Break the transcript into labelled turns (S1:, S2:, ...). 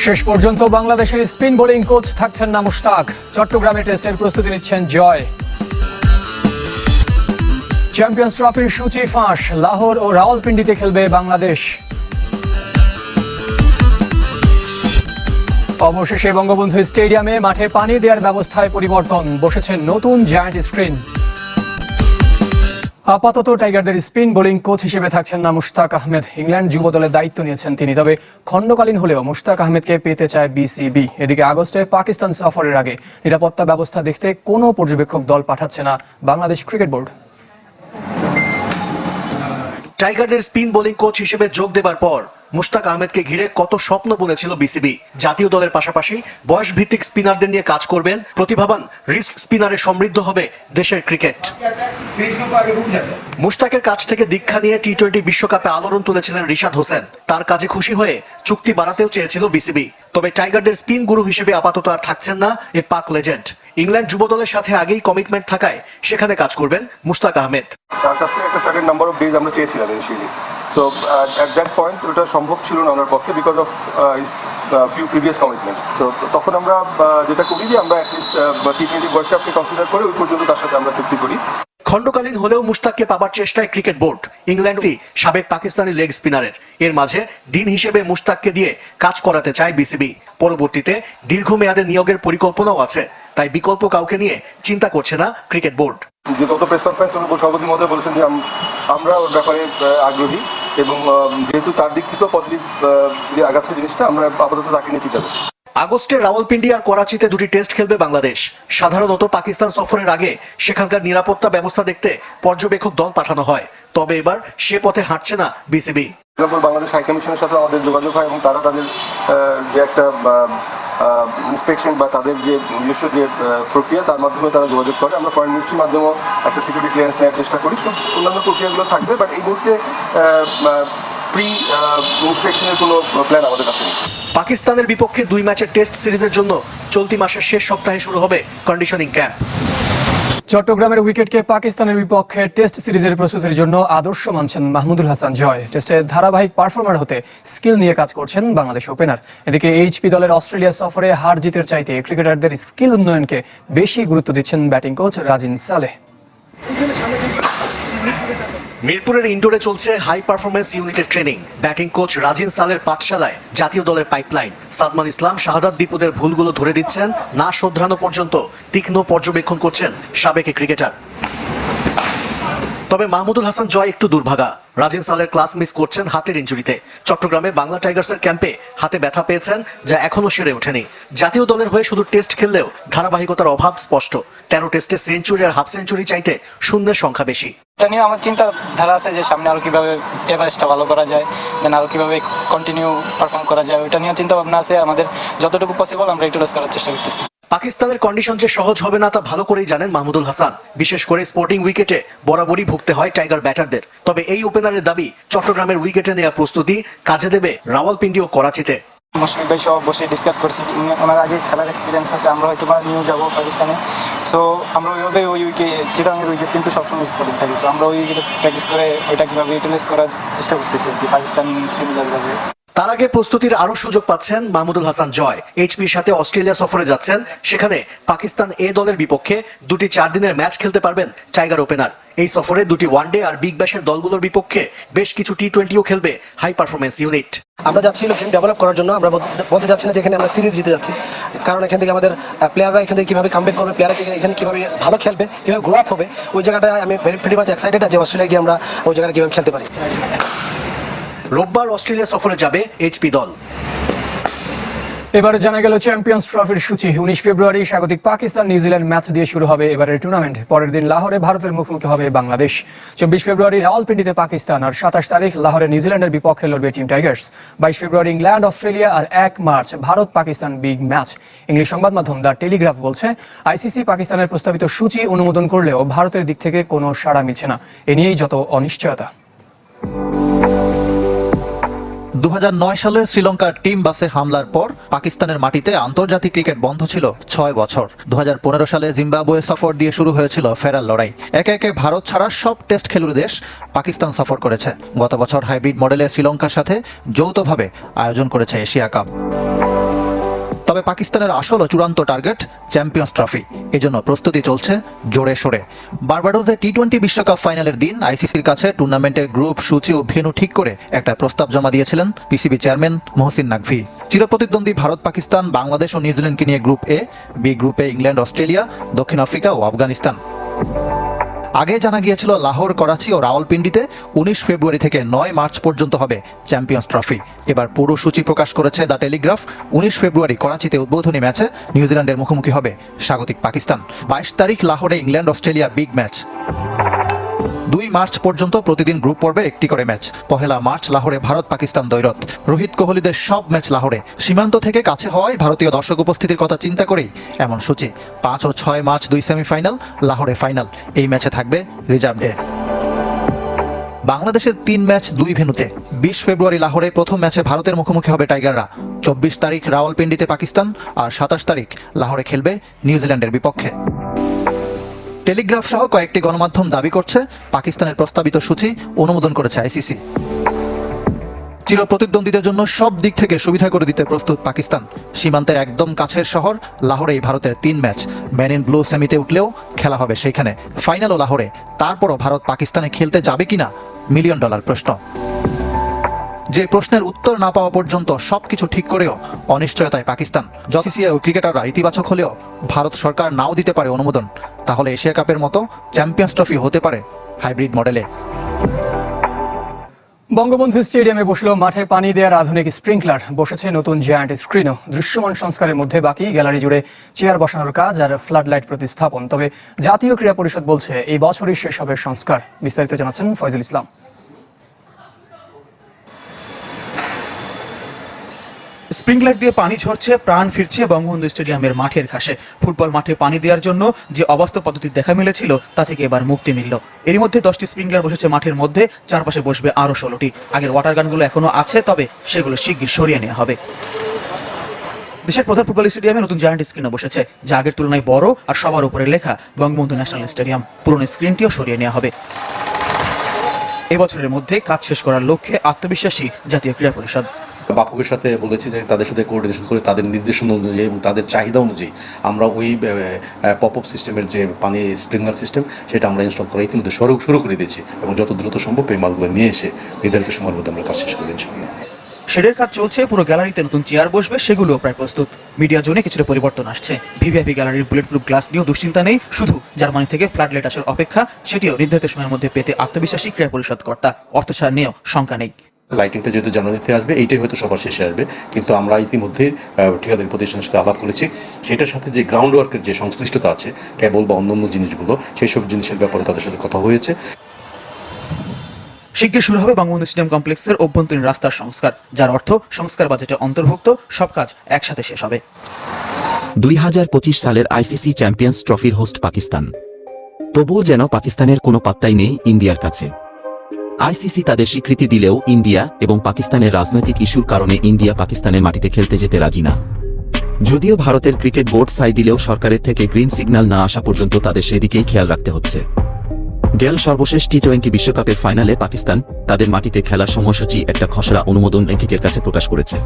S1: শেষ পর্যন্ত বাংলাদেশের স্পিন বোলিং কোচ থাকছেন না মুশতাক। চট্টগ্রামে টেস্টের প্রস্তুতি নিচ্ছেন জয়। চ্যাম্পিয়ন্স ট্রফির সূচি ফাঁস, লাহোর ও রাওয়ালপিন্ডিতে খেলবে বাংলাদেশ। অবশেষে বঙ্গবন্ধু স্টেডিয়ামে মাঠে পানি দেওয়ার ব্যবস্থায় পরিবর্তন, বসেছে নতুন জায়ান্ট স্ক্রিন। আপাতত টাইগারদের স্পিন বোলিং কোচ হিসেবে থাকছেন না মুশতাক আহমেদ। ইংল্যান্ড যুব দলের দায়িত্ব নিয়েছেন তিনি, তবে খণ্ডকালীন হলেও মুশতাক আহমেদকে পেতে চায় বিসিবি। এদিকে আগস্টে পাকিস্তান সফরের আগে নিরাপত্তা ব্যবস্থা দেখতে কোনো পর্যবেক্ষক দল পাঠাচ্ছে না বাংলাদেশ ক্রিকেট বোর্ড।
S2: টাইগারদের স্পিন বোলিং কোচ হিসেবে যোগ দেবার পর মুশতাক আহমেদকে ঘিরে কত স্বপ্ন বুনেছিল বিসিবি। জাতীয় দলের পাশাপাশি বয়স ভিত্তিক স্পিনারদের নিয়ে কাজ করবেন, প্রতিভাবান রিস্ক স্পিনারে সমৃদ্ধ হবে দেশের ক্রিকেট। মুশতাকের কাছ থেকে দীক্ষা নিয়ে টি-20 বিশ্বকাপে আলোড়ন তুলেছিলেন রিশাদ হোসেন। তার কাজে খুশি হয়ে চুক্তি বাড়াতেও চেয়েছিল বিসিবি। তবে টাইগারদের স্পিন গুরু হিসেবে আপাতত আর থাকছেন না এ পাক লেজেন্ড। ইংল্যান্ড যুব দলের সাথে আগেই কমিটমেন্ট থাকায় সেখানে কাজ করবেন মুশতাক আহমেদ।
S3: তার কাছ থেকে একটা সার্টেন নাম্বার অফ ডেজ আমরা চেয়েছিলাম initially. So at that point ওটা সম্ভব ছিল না ওনার পক্ষে because of his few previous commitments. So তখন আমরা যেটা করি যে আমরা অ্যাটলিস্ট টি-20 ওয়ার্ল্ড কাপকে কনসিডার করে ওই পর্যন্ত তার সাথে আমরা চুক্তি করি।
S2: খণ্ডকালীন হলেও মুশতাককে পাবার চেষ্টায় ক্রিকেট বোর্ড। ইংল্যান্ডই সাবেক পাকিস্তানি লেগ স্পিনারের, এর মাঝে দিন হিসেবে মুশতাককে দিয়ে কাজ করাতে চায় বিসিবি। পরবর্তীতে দীর্ঘমেয়াদে নিয়োগের পরিকল্পনাও আছে, তাই বিকল্প কাউকে নিয়ে চিন্তা করছে না ক্রিকেট বোর্ড।
S3: যে গত প্রেস কনফারেন্স সভাপতি মহোদয় বলেছেন যে আমরা ওর ব্যাপারে আগ্রহী এবং যেহেতু তার দিক থেকেও পজিটিভ আগাচ্ছে জিনিসটা, আমরা আপাতত তাকে নিয়ে চিন্তা করছি।
S2: আগস্টে রাওয়ালপিন্ডি আর করাচিতে দুটি টেস্ট খেলবে বাংলাদেশ। সাধারণত পাকিস্তান সফরের আগে সেখানকার নিরাপত্তা ব্যবস্থা দেখতে পর্যবেক্ষক দল পাঠানো হয়, তবে এবার সে পথে হাঁটছে না বিসিবি।
S3: বাংলাদেশ হাই কমিশনের সাথে আমাদের যোগাযোগ হয় এবং তারা তাদের যে একটা ইন্সপেকশন বা তাদের যে নিজস্ব যে প্রক্রিয়া তার মাধ্যমে তারা যোগাযোগ করে। আমরা ফরেন মিনিস্ট্রির মাধ্যমেও একটা সিকিউরিটি ক্লিয়ারেন্স নেওয়ার চেষ্টা করি। সব অন্যান্য প্রক্রিয়াগুলো থাকবে, বাট এই মুহূর্তে প্রি ইন্সপেকশনের কোনো প্ল্যান আমাদের কাছে নেই।
S2: পাকিস্তানের বিপক্ষে 2 ম্যাচের টেস্ট সিরিজের জন্য চলতি মাসের শেষ সপ্তাহে শুরু হবে কন্ডিশনিং ক্যাম্প।
S1: চট্টগ্রামের উইকেটকে পাকিস্তানের বিপক্ষে টেস্ট সিরিজের প্রস্তুতির জন্য আদর্শ মানছেন মাহমুদুল হাসান জয়। টেস্টে ধারাবাহিক পারফর্মার হতে স্কিল নিয়ে কাজ করছেন বাংলাদেশ ওপেনার। এদিকে এইচপি দলের অস্ট্রেলিয়া সফরে হার জিতের চাইতে ক্রিকেটারদের স্কিল উন্নয়নকে বেশি গুরুত্ব দিচ্ছেন ব্যাটিং কোচ রাজিন সালেহ।
S2: মিরপুরের ইনডোরে চলছে হাই পারফরমেন্স ইউনিটের ট্রেনিং। ব্যাটিং কোচ রাজিন সালের পাঠশালায় জাতীয় দলের পাইপলাইন। সাদমান ইসলাম, শাহাদাত দীপুদের ভুলগুলো ধরে দিচ্ছেন, না শোধরানো পর্যন্ত তীক্ষ্ণ পর্যবেক্ষণ করছেন সাবেক ক্রিকেটার। তবে মাহমুদুল হাসান জয় একটু দুর্ভাগা। রাজিন সালের ক্লাস মিস করছেন হাতের ইনজুরিতে। চট্টগ্রামে বাংলা টাইগার্সের ক্যাম্পে হাতে ব্যথা পেয়েছেন, যা এখনো সেরে ওঠেনি। জাতীয় দলের হয়ে শুধু টেস্ট খেললেও ধারাবাহিকতার অভাব স্পষ্ট। 13 টেস্টে সেঞ্চুরি আর হাফ সেঞ্চুরি চাইতে শূন্যের সংখ্যা বেশি।
S4: এটা নিয়ে আমার চিন্তাধারা আছে যে সামনে আরো কিভাবে এভারেজটা ভালো করা যায়, দেন আরো কিভাবে কন্টিনিউ পারফর্ম করা যায়, ওইটা নিয়ে চিন্তা ভাবনা আছে আমাদের। যতটুকু পসিবল আমরা ইউটিলাইজ করার চেষ্টা করতেছি।
S2: পাকিস্তানের কন্ডিশন যে সহজ হবে না তা ভালো করেই জানেন মাহমুদুল হাসান। বিশেষ করে স্পোর্টিং উইকেটে বরাবরই ভুগতে হয় টাইগার ব্যাটারদের। তবে এই ওপেনারের দাবি, চট্টগ্রামের উইকেটে নেওয়া প্রস্তুতি কাজে দেবে রাওয়ালপিন্ডি ও করাচিতে।
S4: মুশফিক ভাই সব বসে ডিসকাস করছি, ওনার আগে খেলার এক্সপিরিয়েন্স আছে, আমরা হয়তো নিয়ে যাবো পাকিস্তানে। সো আমরা ওইভাবে ওই উইকেট, চিটাগাংয়ের উইকেট কিন্তু সবসময় স্পোর্টিং থাকি। সো আমরা ওই উইকেটে প্র্যাকটিস করে ওইটা কীভাবে ইউটিলাইজ করার চেষ্টা করতেছি পাকিস্তান সিমিলারভাবে।
S2: তার আগে প্রস্তুতির আরো সুযোগ পাচ্ছেন মাহমুদুল হাসান জয়। এইচপির সাথে অস্ট্রেলিয়া সফরে যাচ্ছেন। সেখানে পাকিস্তান এ দলের বিপক্ষে 2টি 4 দিনের ম্যাচ খেলতে পারবেন টাইগার ওপেনার। এই সফরে 2টি ওয়ানডে আর বিগ ব্যাশের দলগুলোর বিপক্ষে বেশ কিছু টি-20ও খেলবে হাই পারফরমেন্স ইউনিট।
S5: আমরা যাচ্ছি গেম ডেভেলপ করার জন্য। আমরা বলতে যাচ্ছি না যে এখানে আমরা সিরিজ জিতে যাচ্ছি, কারণ এখান থেকে আমাদের প্লেয়াররা এখান থেকে কীভাবে কামব্যাক করবে, প্লেয়াররা এখানে কীভাবে ভালো খেলবে, কীভাবে গ্রো আপ হবে, ওই জায়গাটায় আমি ভেরি মাচ এক্সাইটেড যে অস্ট্রেলিয়া গিয়ে আমরা ওই জায়গায় কীভাবে খেলতে পারি।
S2: রোববার অস্ট্রেলিয়া সফরে যাবে এইচপি দল।
S1: এবারে জানা গেল চ্যাম্পিয়ন্স ট্রফির সূচি। 19 ফেব্রুয়ারি স্বাগতিক পাকিস্তান নিউজিল্যান্ড ম্যাচ দিয়ে শুরু হবে এবারের টুর্নামেন্ট। পরের দিন লাহোরে ভারতের মুখোমুখি হবে বাংলাদেশ। 24 ফেব্রুয়ারি রাওয়ালপিন্ডিতে পাকিস্তান, আর 27 তারিখ লাহোরে নিউজিল্যান্ডের বিপক্ষে লড়বে টিম টাইগার্স। 22 ফেব্রুয়ারি ইংল্যান্ড অস্ট্রেলিয়া, আর 1 March Bharat Pakistan big match. English সংবাদ মাধ্যম দ্য টেলিগ্রাফ বলছে, আইসিসি পাকিস্তানের প্রস্তাবিত সূচি অনুমোদন করলেও ভারতের দিক থেকে কোনো সাড়া মিলছে না। এ নিয়েই যত অনিশ্চয়তা।
S6: 2009 সালে শ্রীলঙ্কার টিম বাসে হামলার পর পাকিস্তানের মাটিতে আন্তর্জাতিক ক্রিকেট বন্ধ ছিল 6 বছর। 2015 সালে জিম্বাবুয়ে সফর দিয়ে শুরু হয়েছিল ফেরার লড়াই। একে একে ভারত ছাড়া সব টেস্ট খেলুড়ে দেশ পাকিস্তান সফর করেছে। গত বছর হাইব্রিড মডেলে শ্রীলঙ্কার সাথে যৌথভাবে আয়োজন করেছে এশিয়া কাপ। তবে পাকিস্তানের আসল ও চূড়ান্ত টার্গেট চ্যাম্পিয়ন্স ট্রফি। এজন্য প্রস্তুতি চলছে জোরে সোরে। বার্বাডোসে টি-20 বিশ্বকাপ ফাইনালের দিন আইসিসির কাছে টুর্নামেন্টের গ্রুপ, সূচি ও ভেন্যু ঠিক করে একটা প্রস্তাব জমা দিয়েছিলেন পিসিবি চেয়ারম্যান মহসিন নাকভি। চিরপ্রতিদ্বন্দ্বী ভারত, পাকিস্তান, বাংলাদেশ ও নিউজিল্যান্ডকে নিয়ে গ্রুপ এ, বি গ্রুপে ইংল্যান্ড, অস্ট্রেলিয়া, দক্ষিণ আফ্রিকা ও আফগানিস্তান। আগে জানা গিয়েছিল লাহোর, করাচি ও রাওয়ালপিন্ডিতে 19 ফেব্রুয়ারি থেকে 9 মার্চ পর্যন্ত হবে চ্যাম্পিয়ন্স ট্রফি। এবার পুরো সূচি প্রকাশ করেছে দ্য টেলিগ্রাফ। 19 ফেব্রুয়ারি করাচিতে উদ্বোধনী ম্যাচে নিউজিল্যান্ডের মুখোমুখি হবে স্বাগতিক পাকিস্তান। 22 তারিখ লাহোরে England, Australia big match. 2 March পর্যন্ত প্রতিদিন গ্রুপ পর্বের একটি করে ম্যাচ। 1 মার্চ লাহোরে ভারত পাকিস্তান দ্বৈরথ। রোহিত কোহলিদের সব ম্যাচ লাহোরে। সীমান্ত থেকে কাছে হওয়ায় ভারতীয় দর্শক উপস্থিতির কথা চিন্তা করেই এমন সূচি। 5 ও 6 মার্চ 2 সেমিফাইনাল, লাহোরে ফাইনাল। এই ম্যাচে থাকবে রিজার্ভ ডে। বাংলাদেশের 3 ম্যাচ 2 ভেন্যুতে। 20 ফেব্রুয়ারি লাহোরে প্রথম ম্যাচে ভারতের মুখোমুখি হবে টাইগাররা। 24 তারিখ রাওয়ালপিন্ডিতে পাকিস্তান, আর 27 তারিখ লাহোরে খেলবে নিউজিল্যান্ডের বিপক্ষে। টেলিগ্রাফ সহ কয়েকটি গণমাধ্যম দাবি করছে পাকিস্তানের প্রস্তাবিত সূচি অনুমোদন করেছে আইসিসি। চিরপ্রতিদ্বন্দ্বীদের জন্য সব দিক থেকে সুবিধা করে দিতে প্রস্তুত পাকিস্তান। সীমান্তের একদম কাছের শহর লাহোরেই ভারতের 3 ম্যাচ। ম্যান ইন ব্লু সেমিতে উঠলেও খেলা হবে সেইখানে। ফাইনালও লাহোরে। তারপরও ভারত পাকিস্তানে খেলতে যাবে কিনা $1 মিলিয়ন প্রশ্ন। যে প্রশ্নের উত্তর না পাওয়া পর্যন্ত সবকিছু ঠিক করেও অনিশ্চয়তায় পাকিস্তান। বিসিসিআই ও ক্রিকেটাররা ইতিবাচক হলেও ভারত সরকার নাও দিতে পারে অনুমোদন। তাহলে এশিয়া কাপের মতো চ্যাম্পিয়ন্স ট্রফি হতে পারে হাইব্রিড মডেলে।
S1: বঙ্গবন্ধু স্টেডিয়ামে বসলো মাঠে পানি দেওয়ার আধুনিক স্প্রিংকলার। বসেছে নতুন জায়ান্ট স্ক্রিনও। দৃশ্যমান সংস্কারের মধ্যে বাকি গ্যালারি জুড়ে চেয়ার বসানোর কাজ আর ফ্লাড লাইট প্রতিস্থাপন। তবে জাতীয় ক্রীড়া পরিষদ বলছে এই বছরই শেষ হবে সংস্কার। বিস্তারিত জানাচ্ছেন ফয়জুল ইসলাম।
S7: স্প্রিংলার দিয়ে পানি ঝরছে, প্রাণ ফিরছে বঙ্গবন্ধু স্টেডিয়ামের মাঠের ঘাসে। ফুটবল মাঠে পানি দেওয়ার জন্য যে অবাস্তব পদ্ধতি দেখা মিলেছিল তা থেকে এবার মুক্তি মিলল। এরই মধ্যে 10টি স্প্রিংলার বসেছে মাঠের মধ্যে, চারপাশে বসবে আরো 16টি। আগের ওয়াটার গানগুলো এখনো আছে, তবে সেগুলো শিগগির সরিয়ে নেওয়া হবে। দেশের প্রধান ফুটবল স্টেডিয়ামে নতুন জায়ান্ট স্ক্রিনও বসেছে, যা আগের তুলনায় বড় আর সবার উপরে লেখা বঙ্গবন্ধু ন্যাশনাল স্টেডিয়াম। পুরনো স্ক্রিনটিও সরিয়ে নেওয়া হবে। এবছরের মধ্যে কাজ শেষ করার লক্ষ্যে আত্মবিশ্বাসী জাতীয় ক্রীড়া পরিষদ।
S8: বাফুকের সাথে বলেছি যে তাদের সাথে কোঅর্ডিনেশন করে তাদের নির্দেশনা অনুযায়ী এবং তাদের চাহিদা অনুযায়ী আমরা ওই পপ আপ সিস্টেমের যে পানি স্প্রিংলার সিস্টেম সেটা আমরা ইনস্টল করা ইতিমধ্যে শুরু করে দিয়েছি এবং যত দ্রুত সম্ভব এই মালগুলো নিয়ে এসে নির্ধারিত সময়ের মধ্যে আমরা কাজ শেষ করে ইনশাআল্লাহ।
S7: শেডের কাজ চলছে, পুরো গ্যালারিতে নতুন চেয়ার বসবে, সেগুলোও প্রায় প্রস্তুত। মিডিয়া জোনে কিছুটা পরিবর্তন আসছে। ভিভিআইপি গ্যালারির বুলেট প্রুফ গ্লাস নিয়েও দুশ্চিন্তা নেই, শুধু জার্মানি থেকে ফ্লাড লাইট আসার অপেক্ষা। সেটিও নির্ধারিত সময়ের মধ্যে পেতে আত্মবিশ্বাসী ক্রীড়া পরিষদ কর্তা। অর্থসার নিয়েও শঙ্কা নেই।
S8: লাইটিংটা যেহেতু জানুয়ারিতে আসবে, এইটাই হয়তো সবার শেষে আসবে, কিন্তু আমরা ইতিমধ্যে ঠিকাদারি প্রতিষ্ঠানের সাথে আলাপ করেছি। সেটার সাথে যে গ্রাউন্ড ওয়ার্কের যে সংশ্লিষ্টতা আছে, কেবল বা অন্যান্য জিনিসগুলো, সেই সব জিনিসের ব্যাপারে তাদের সাথে কথা হয়েছে।
S7: শিগগির শুরু হবে বঙ্গবন্ধু স্টেডিয়াম কমপ্লেক্সের অভ্যন্তরীণ রাস্তার সংস্কার, যার অর্থ সংস্কার বাজেটে অন্তর্ভুক্ত সব কাজ একসাথে শেষ হবে।
S9: 2025 সালের আইসিসি চ্যাম্পিয়ন্স ট্রফির হোস্ট পাকিস্তান। তবুও যেন পাকিস্তানের কোনো পাত্তাই নেই ইন্ডিয়ার কাছে। আইসিসি তাদের স্বীকৃতি দিলেও ইন্ডিয়া এবং পাকিস্তানের রাজনৈতিক ইস্যুর কারণে ইন্ডিয়া পাকিস্তানের মাটিতে খেলতে যেতে রাজি না। যদিও ভারতের ক্রিকেট বোর্ড সাই দিলেও সরকারের থেকে গ্রিন সিগন্যাল না আসা পর্যন্ত তাদের সেদিকেই খেয়াল রাখতে হচ্ছে। গেল সর্বশেষ টি-20 বিশ্বকাপের ফাইনালে পাকিস্তান তাদের মাটিতে খেলার সময়সূচি একটা খসড়া অনুমোদন এনটিকের কাছে প্রকাশ করেছে।